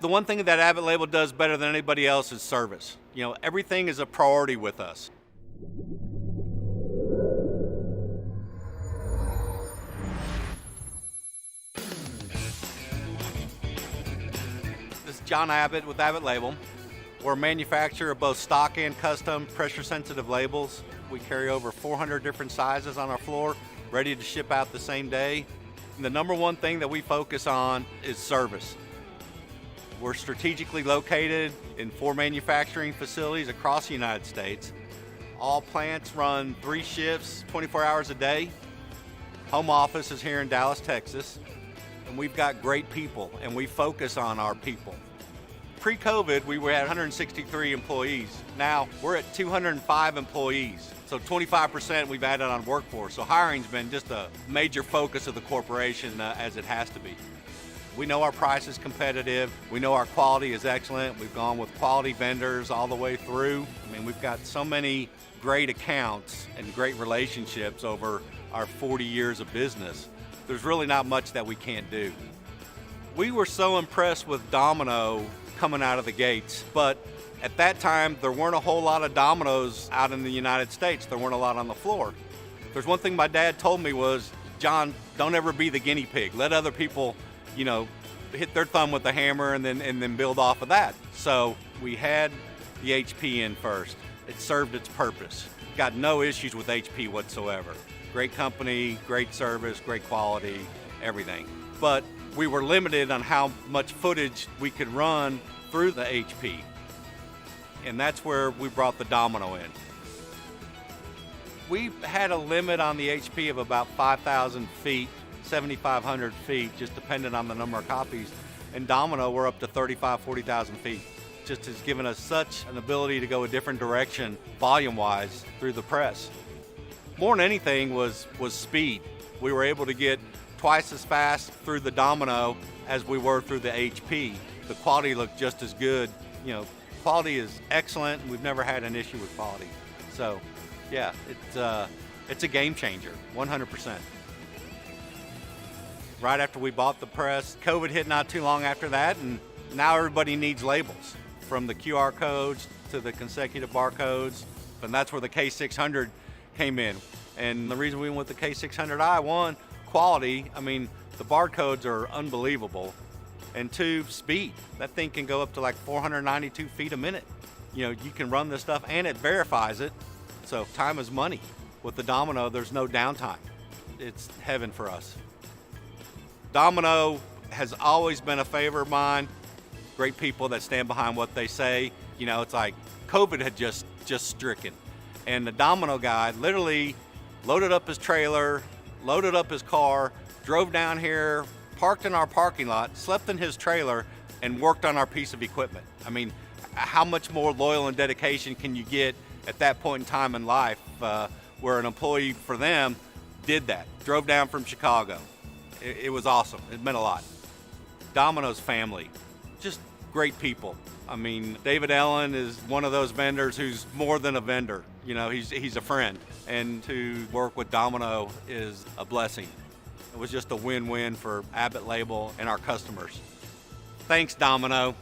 The one thing that Abbott Label does better than anybody else is service. You know, everything is a priority with us. This is John Abbott with Abbott Label. We're a manufacturer of both stock and custom pressure-sensitive labels. We carry over 400 different sizes on our floor, ready to ship out the same day. And the number one thing that we focus on is service. We're strategically located in 4 manufacturing facilities across the United States. All plants run 3 shifts, 24 hours a day. Home office is here in Dallas, Texas. And we've got great people, and we focus on our people. Pre-COVID, we were at 163 employees. Now, we're at 205 employees. So 25% we've added on workforce. So hiring's been just a major focus of the corporation as it has to be. We know our price is competitive. We know our quality is excellent. We've gone with quality vendors all the way through. I mean, we've got so many great accounts and great relationships over our 40 years of business. There's really not much that we can't do. We were so impressed with Domino coming out of the gates, but at that time, there weren't a whole lot of Dominoes out in the United States. There weren't a lot on the floor. There's one thing my dad told me was, John, don't ever be the guinea pig. Let other people, you know, hit their thumb with the hammer and then build off of that. So we had the HP in first. It served its purpose. Got no issues with HP whatsoever. Great company, great service, great quality, everything. But we were limited on how much footage we could run through the HP. And that's where we brought the Domino in. We had a limit on the HP of about 5,000 feet, 7,500 feet, just depending on the number of copies. And Domino, we're up to 35,000, 40,000 feet. Just has given us such an ability to go a different direction, volume-wise, through the press. More than anything was speed. We were able to get twice as fast through the Domino as we were through the HP. The quality looked just as good. You know, quality is excellent, and we've never had an issue with quality. So, yeah, it's a game changer, 100%. Right after we bought the press, COVID hit not too long after that, and now everybody needs labels, from the QR codes to the consecutive barcodes, and that's where the K600 came in. And the reason we went with the K600i, 1, quality. I mean, the barcodes are unbelievable. And 2, speed. That thing can go up to like 492 feet a minute. You know, you can run this stuff and it verifies it. So time is money. With the Domino, there's no downtime. It's heaven for us. Domino has always been a favor of mine. Great people that stand behind what they say. You know, it's like COVID had just stricken. And the Domino guy literally loaded up his trailer, loaded up his car, drove down here, parked in our parking lot, slept in his trailer, and worked on our piece of equipment. I mean, how much more loyal and dedication can you get at that point in time in life where an employee for them did that, drove down from Chicago. It was awesome. It meant a lot. Domino's family, just great people. I mean, David Ellen is one of those vendors who's more than a vendor. You know, he's a friend. And to work with Domino is a blessing. It was just a win-win for Abbott Label and our customers. Thanks, Domino.